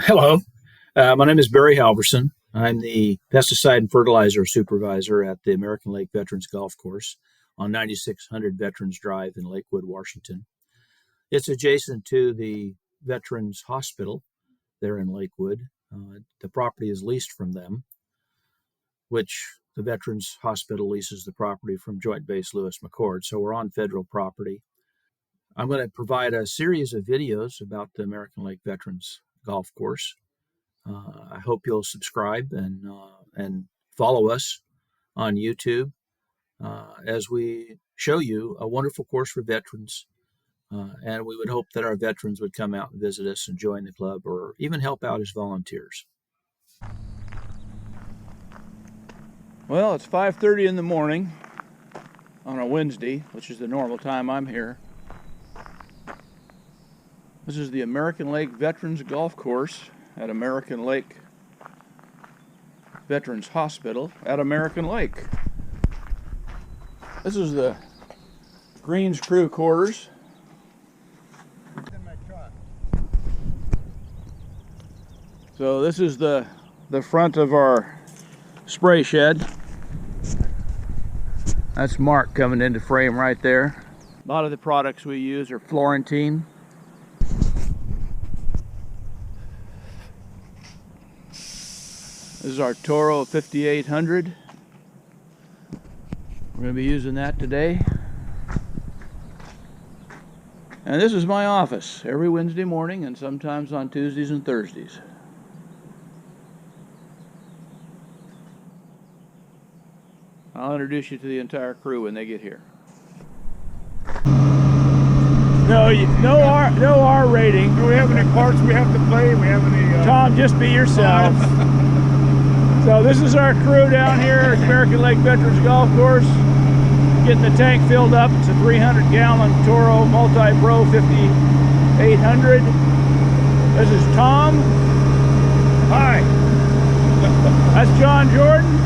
Hello, my name is Barry Halverson. I'm the Pesticide and Fertilizer Supervisor at the American Lake Veterans Golf Course on 9600 Veterans Drive in Lakewood, Washington. It's adjacent to the Veterans Hospital there in Lakewood. The property is leased from them, which the Veterans Hospital leases the property from Joint Base Lewis McChord, so we're on federal property. I'm going to provide a series of videos about the American Lake Veterans Golf Course. I hope you'll subscribe and follow us on YouTube as we show you a wonderful course for veterans. And we would hope that our veterans would come out and visit us and join the club or even help out as volunteers. Well, it's 5:30 in the morning on a Wednesday, which is the normal time I'm here. This is the American Lake Veterans Golf Course at American Lake Veterans Hospital at American Lake. This is the greens crew quarters. So this is the front of our spray shed. That's Mark coming into frame right there. A lot of the products we use are Florentine. This is our Toro 5800. We're going to be using that today. And this is my office every Wednesday morning and sometimes on Tuesdays and Thursdays. I'll introduce you to the entire crew when they get here. No R rating. Do we have any parts we have to play? We have any? Tom, just be yourself. So this is our crew down here at American Lake Veterans Golf Course. Getting the tank filled up. It's a 300-gallon Toro Multi-Pro 5800. This is Tom. Hi. That's John Jordan.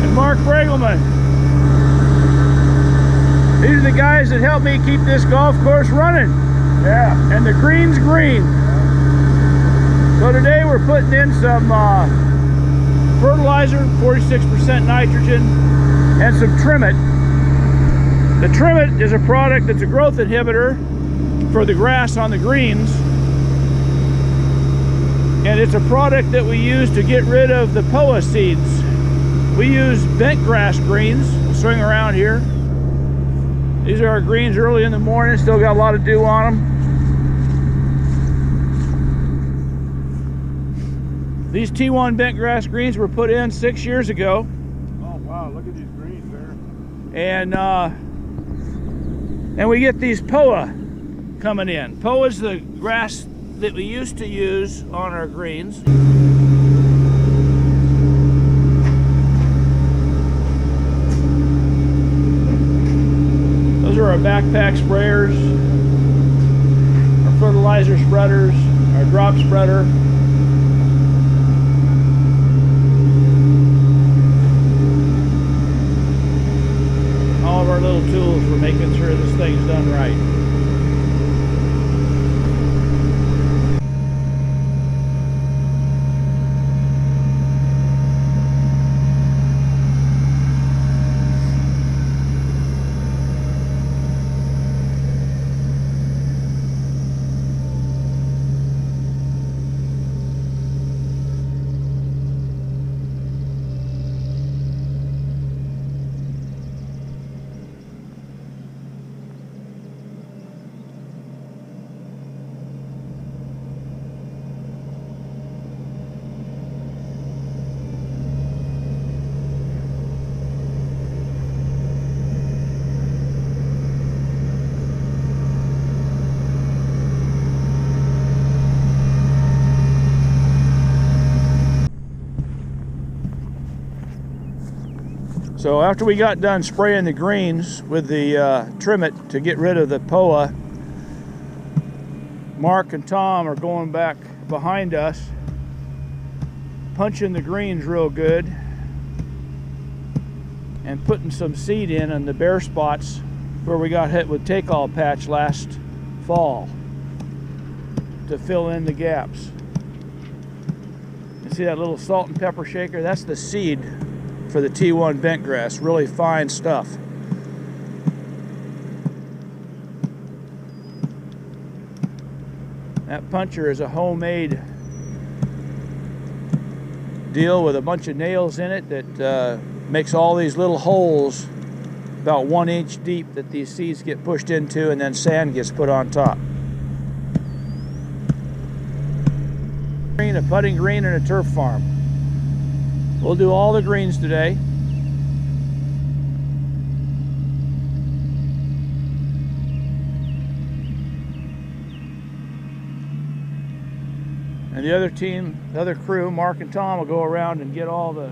And Mark Bregelman. These are the guys that help me keep this golf course running. Yeah. And the green's green. So today we're putting in some fertilizer, 46% nitrogen, and some Trimit. The Trimit is a product that's a growth inhibitor for the grass on the greens. And it's a product that we use to get rid of the POA seeds. We use bent grass greens, swing around here. These are our greens early in the morning, still got a lot of dew on them. These T1 bent grass greens were put in 6 years ago. Oh wow, look at these greens there. And we get these POA coming in. POA is the grass that we used to use on our greens. Those are our backpack sprayers, our fertilizer spreaders, our drop spreader. All of our little tools for making sure this thing's done right. So after we got done spraying the greens with the Trimit to get rid of the POA, Mark and Tom are going back behind us, punching the greens real good and putting some seed in the bare spots where we got hit with take-all patch last fall. to fill in the gaps. You see that little salt and pepper shaker? That's the seed for the T1 bentgrass. Really fine stuff. That puncher is a homemade deal with a bunch of nails in it that makes all these little holes about 1 inch deep that these seeds get pushed into, and then sand gets put on top. A putting green and a turf farm. We'll do all the greens today. And the other team, the other crew, Mark and Tom, will go around and get all the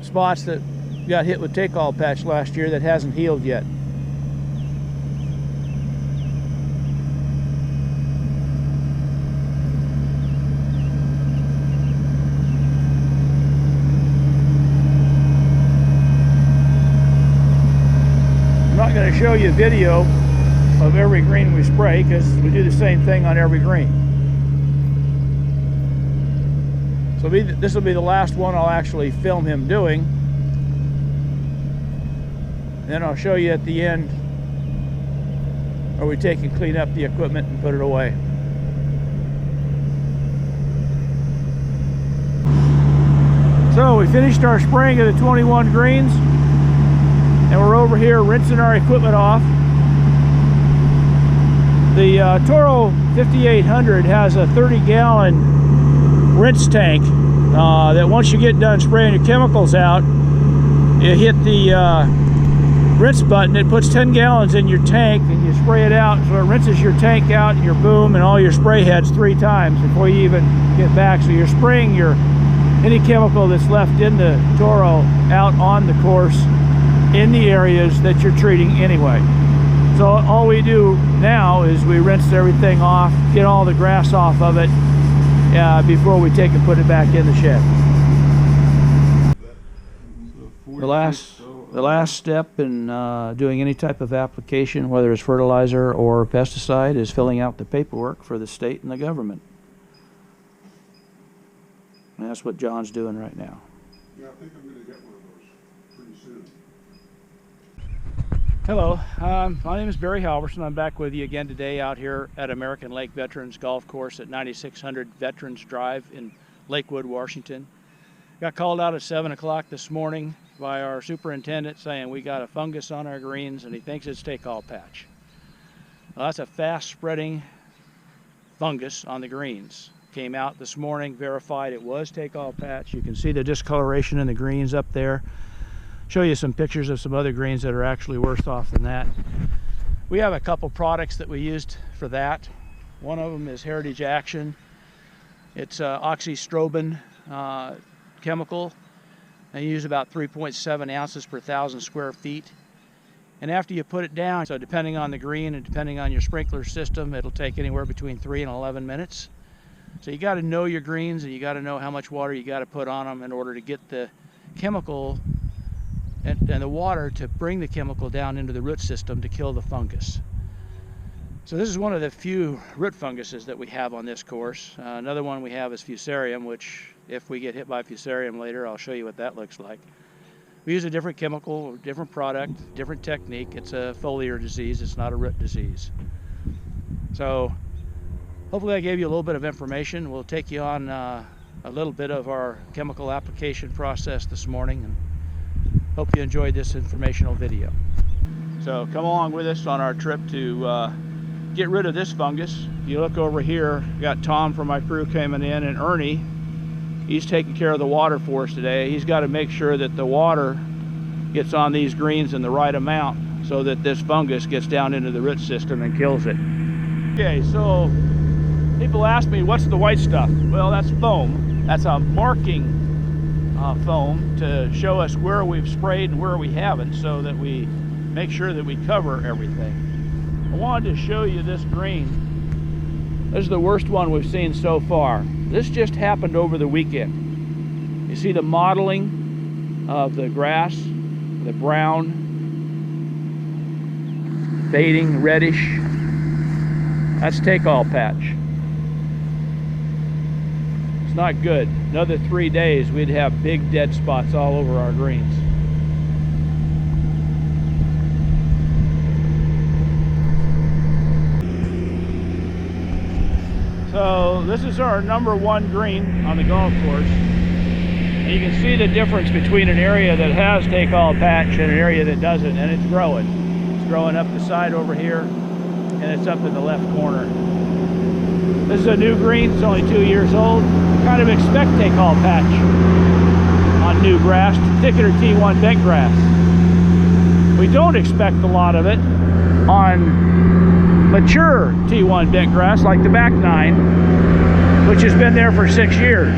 spots that got hit with take-all patch last year that hasn't healed yet. I'm not going to show you a video of every green we spray because we do the same thing on every green. So this will be the last one I'll actually film him doing. Then I'll show you at the end where we take and clean up the equipment and put it away. So we finished our spraying of the 21 greens, and we're over here rinsing our equipment off. The Toro 5800 has a 30-gallon rinse tank that once you get done spraying your chemicals out, you hit the rinse button. It puts 10 gallons in your tank and you spray it out, so it rinses your tank out and your boom and all your spray heads 3 times before you even get back. So you're spraying any chemical that's left in the Toro out on the course in the areas that you're treating anyway. So all we do now is we rinse everything off, get all the grass off of it before we take and put it back in the shed. The last step in doing any type of application, whether it's fertilizer or pesticide, is filling out the paperwork for the state and the government. And that's what John's doing right now. Yeah, I think I'm going to get one of those pretty soon. Hello, my name is Barry Halverson. I'm back with you again today out here at American Lake Veterans Golf Course at 9600 Veterans Drive in Lakewood, Washington. Got called out at 7 o'clock this morning by our superintendent saying we got a fungus on our greens and he thinks it's take-all patch. Well, that's a fast-spreading fungus on the greens. Came out this morning, verified it was take-all patch. You can see the discoloration in the greens up there. Show you some pictures of some other greens that are actually worse off than that. We have a couple products that we used for that. One of them is Heritage Action. It's oxystrobin chemical. They use about 3.7 ounces per 1,000 square feet. And after you put it down, so depending on the green and depending on your sprinkler system, it'll take anywhere between 3 and 11 minutes. So you got to know your greens and you got to know how much water you got to put on them in order to get the chemical and the water to bring the chemical down into the root system to kill the fungus. So this is one of the few root funguses that we have on this course. Another one we have is Fusarium, which if we get hit by Fusarium later, I'll show you what that looks like. We use a different chemical, different product, different technique. It's a foliar disease, it's not a root disease. So hopefully I gave you a little bit of information. We'll take you on a little bit of our chemical application process this morning, and hope you enjoyed this informational video. So come along with us on our trip to get rid of this fungus. If you look over here, we got Tom from my crew coming in, and Ernie, he's taking care of the water for us today. He's got to make sure that the water gets on these greens in the right amount so that this fungus gets down into the root system and kills it. Okay, so people ask me, what's the white stuff? Well, that's foam. That's a marking foam to show us where we've sprayed and where we haven't, so that we make sure that we cover everything. I wanted to show you this green. This is the worst one we've seen so far. This just happened over the weekend. You see the mottling of the grass, the brown, fading, reddish. That's take-all patch. It's not good. Another 3 days, we'd have big dead spots all over our greens. So this is our #1 green on the golf course. And you can see the difference between an area that has take-all patch and an area that doesn't, and it's growing. It's growing up the side over here, and it's up in the left corner. This is a new green, it's only 2 years old. You kind of expect take-all patch on new grass, particular T1 bent grass. We don't expect a lot of it on mature T1 bent grass like the back 9, which has been there for 6 years.